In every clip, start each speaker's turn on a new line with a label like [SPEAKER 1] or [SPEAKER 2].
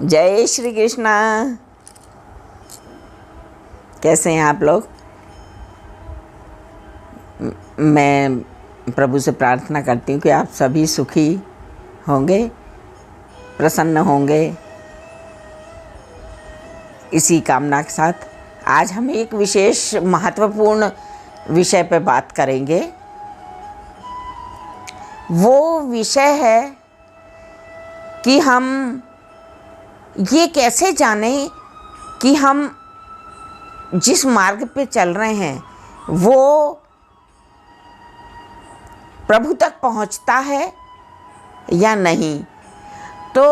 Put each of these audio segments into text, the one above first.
[SPEAKER 1] जय श्री कृष्णा। कैसे हैं आप लोग? मैं प्रभु से प्रार्थना करती हूँ कि आप सभी सुखी होंगे, प्रसन्न होंगे। इसी कामना के साथ आज हम एक विशेष महत्वपूर्ण विषय पर बात करेंगे। वो विषय है कि हम ये कैसे जानें कि हम जिस मार्ग पे चल रहे हैं वो प्रभु तक पहुंचता है या नहीं। तो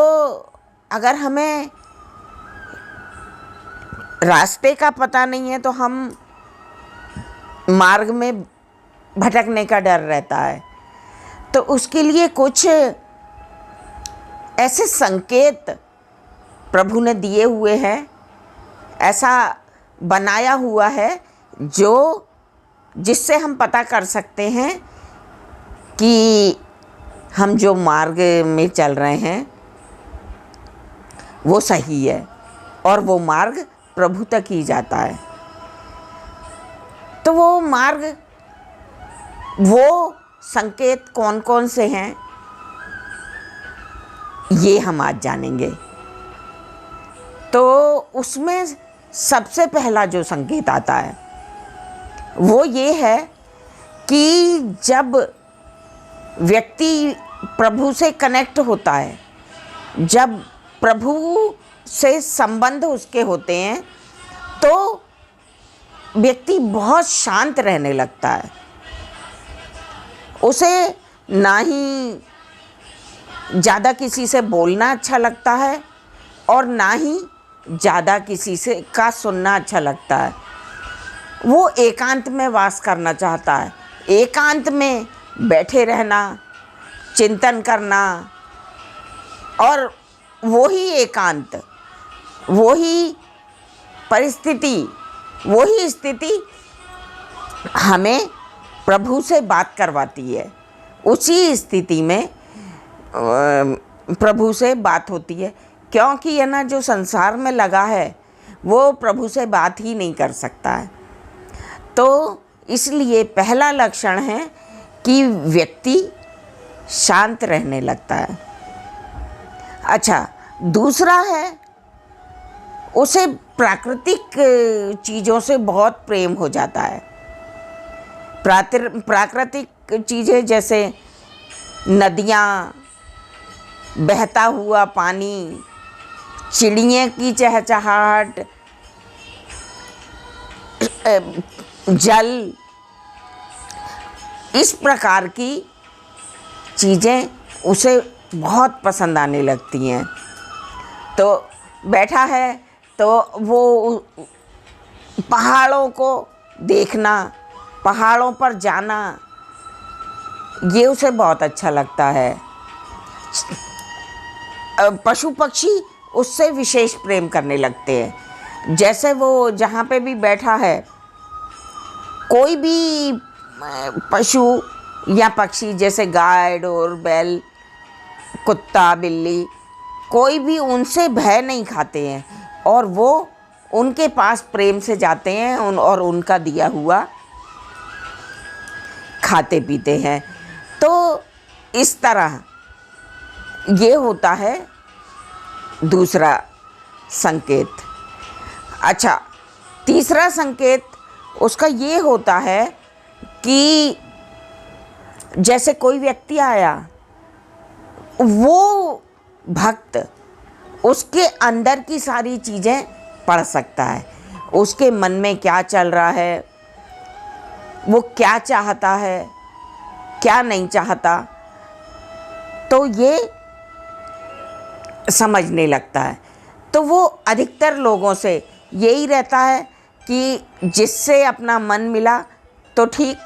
[SPEAKER 1] अगर हमें रास्ते का पता नहीं है तो हम मार्ग में भटकने का डर रहता है। तो उसके लिए कुछ ऐसे संकेत प्रभु ने दिए हुए हैं, ऐसा बनाया हुआ है जिससे हम पता कर सकते हैं कि हम जो मार्ग में चल रहे हैं वो सही है और वो मार्ग प्रभु तक ही जाता है। तो वो मार्ग, वो संकेत कौन कौन से हैं ये हम आज जानेंगे। तो उसमें सबसे पहला जो संकेत आता है वो ये है कि जब व्यक्ति प्रभु से कनेक्ट होता है, जब प्रभु से संबंध उसके होते हैं तो व्यक्ति बहुत शांत रहने लगता है। उसे ना ही ज़्यादा किसी से बोलना अच्छा लगता है और ना ही ज़्यादा किसी से का सुनना अच्छा लगता है। वो एकांत में वास करना चाहता है, एकांत में बैठे रहना, चिंतन करना। और वही एकांत, वही परिस्थिति, वही स्थिति हमें प्रभु से बात करवाती है। उसी स्थिति में प्रभु से बात होती है, क्योंकि ये ना जो संसार में लगा है वो प्रभु से बात ही नहीं कर सकता है। तो इसलिए पहला लक्षण है कि व्यक्ति शांत रहने लगता है। अच्छा, दूसरा है उसे प्राकृतिक चीज़ों से बहुत प्रेम हो जाता है। प्राकृतिक चीज़ें जैसे नदियाँ, बहता हुआ पानी, चिड़ियों की चहचहाहट, जल, इस प्रकार की चीज़ें उसे बहुत पसंद आने लगती हैं। तो बैठा है तो वो पहाड़ों को देखना, पहाड़ों पर जाना, ये उसे बहुत अच्छा लगता है। पशु पक्षी उससे विशेष प्रेम करने लगते हैं। जैसे वो जहाँ पे भी बैठा है, कोई भी पशु या पक्षी जैसे गाय और बैल, कुत्ता, बिल्ली, कोई भी उनसे भय नहीं खाते हैं और वो उनके पास प्रेम से जाते हैं और उनका दिया हुआ खाते पीते हैं। तो इस तरह ये होता है दूसरा संकेत। अच्छा, तीसरा संकेत उसका ये होता है कि जैसे कोई व्यक्ति आया, वो भक्त उसके अंदर की सारी चीज़ें पढ़ सकता है। उसके मन में क्या चल रहा है, वो क्या चाहता है, क्या नहीं चाहता, तो ये समझने लगता है। तो वो अधिकतर लोगों से यही रहता है कि जिससे अपना मन मिला तो ठीक,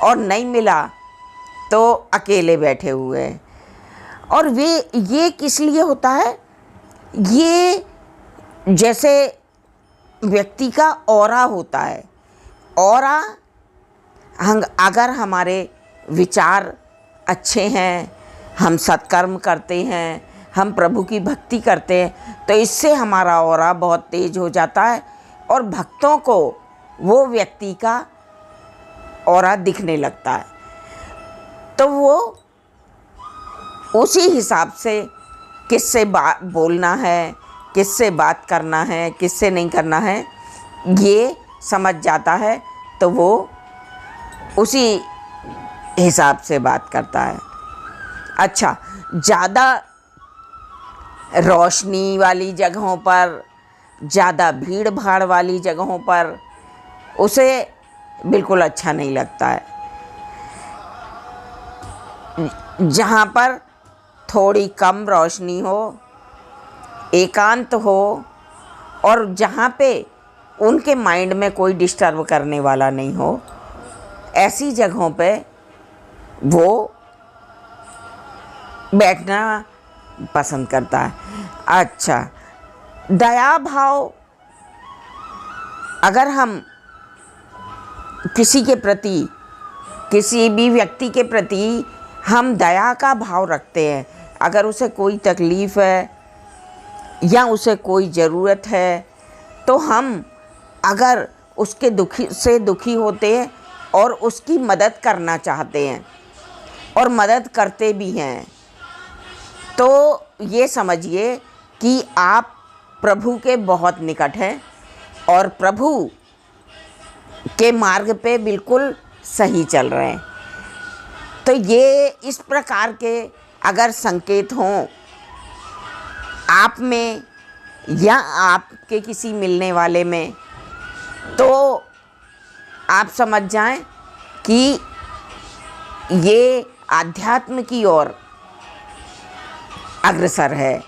[SPEAKER 1] और नहीं मिला तो अकेले बैठे हुए हैं। और ये किस लिए होता है? ये जैसे व्यक्ति का ऑरा होता है। ऑरा, अगर हमारे विचार अच्छे हैं, हम सत्कर्म करते हैं, हम प्रभु की भक्ति करते हैं तो इससे हमारा ऑरा बहुत तेज हो जाता है और भक्तों को वो व्यक्ति का ऑरा दिखने लगता है। तो वो उसी हिसाब से किससे बोलना है, किससे बात करना है, किससे नहीं करना है, ये समझ जाता है तो वो उसी हिसाब से बात करता है। अच्छा, ज़्यादा रोशनी वाली जगहों पर, ज़्यादा भीड़ भाड़ वाली जगहों पर उसे बिल्कुल अच्छा नहीं लगता है। जहाँ पर थोड़ी कम रोशनी हो, एकांत हो और जहाँ पे उनके माइंड में कोई डिस्टर्ब करने वाला नहीं हो, ऐसी जगहों पे वो बैठना पसंद करता है। अच्छा, दया भाव, अगर हम किसी के प्रति, किसी भी व्यक्ति के प्रति हम दया का भाव रखते हैं, अगर उसे कोई तकलीफ़ है या उसे कोई ज़रूरत है तो हम अगर उसके दुखी होते हैं और उसकी मदद करना चाहते हैं और मदद करते भी हैं, तो ये समझिए कि आप प्रभु के बहुत निकट हैं और प्रभु के मार्ग पे बिल्कुल सही चल रहे हैं। तो ये इस प्रकार के अगर संकेत हों आप में या आपके किसी मिलने वाले में, तो आप समझ जाएं कि ये आध्यात्म की ओर अग्रसर है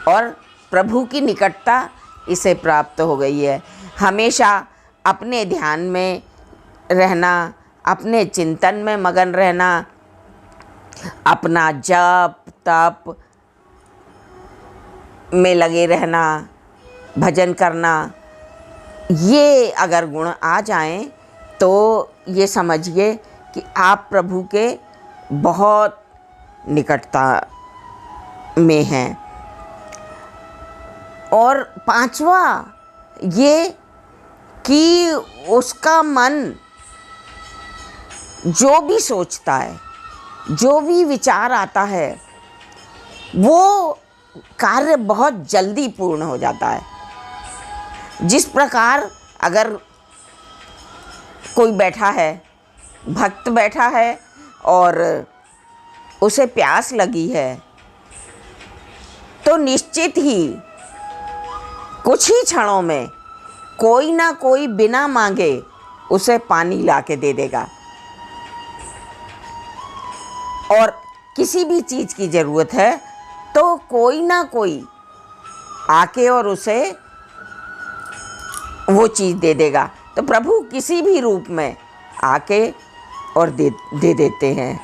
[SPEAKER 1] और प्रभु की निकटता इसे प्राप्त हो गई है। हमेशा अपने ध्यान में रहना, अपने चिंतन में मगन रहना, अपना जप तप में लगे रहना, भजन करना, ये अगर गुण आ जाएं तो ये समझिए कि आप प्रभु के बहुत निकटता में हैं। और पांचवा ये कि उसका मन जो भी सोचता है, जो भी विचार आता है, वो कार्य बहुत जल्दी पूर्ण हो जाता है। जिस प्रकार अगर कोई बैठा है, भक्त बैठा है और उसे प्यास लगी है, तो निश्चित ही कुछ ही क्षणों में कोई ना कोई बिना मांगे उसे पानी ला के दे देगा। और किसी भी चीज़ की ज़रूरत है तो कोई ना कोई आके और उसे वो चीज़ दे देगा। तो प्रभु किसी भी रूप में आके और दे देते हैं।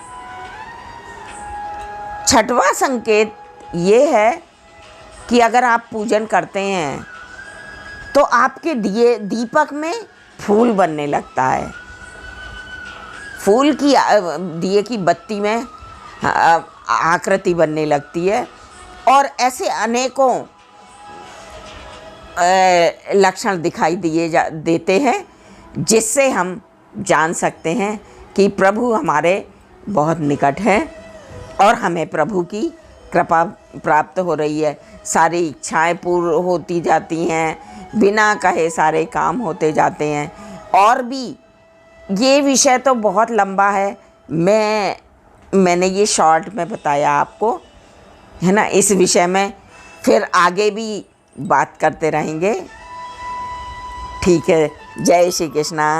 [SPEAKER 1] छठवां संकेत ये है कि अगर आप पूजन करते हैं तो आपके दीपक में फूल बनने लगता है। फूल की दिए की बत्ती में आकृति बनने लगती है और ऐसे अनेकों लक्षण दिखाई देते हैं, जिससे हम जान सकते हैं कि प्रभु हमारे बहुत निकट हैं और हमें प्रभु की कृपा प्राप्त हो रही है। सारी इच्छाएं पूर्ण होती जाती हैं, बिना कहे सारे काम होते जाते हैं। और भी ये विषय तो बहुत लंबा है, मैंने ये शॉर्ट में बताया आपको, है ना। इस विषय में फिर आगे भी बात करते रहेंगे। ठीक है, जय श्री कृष्णा।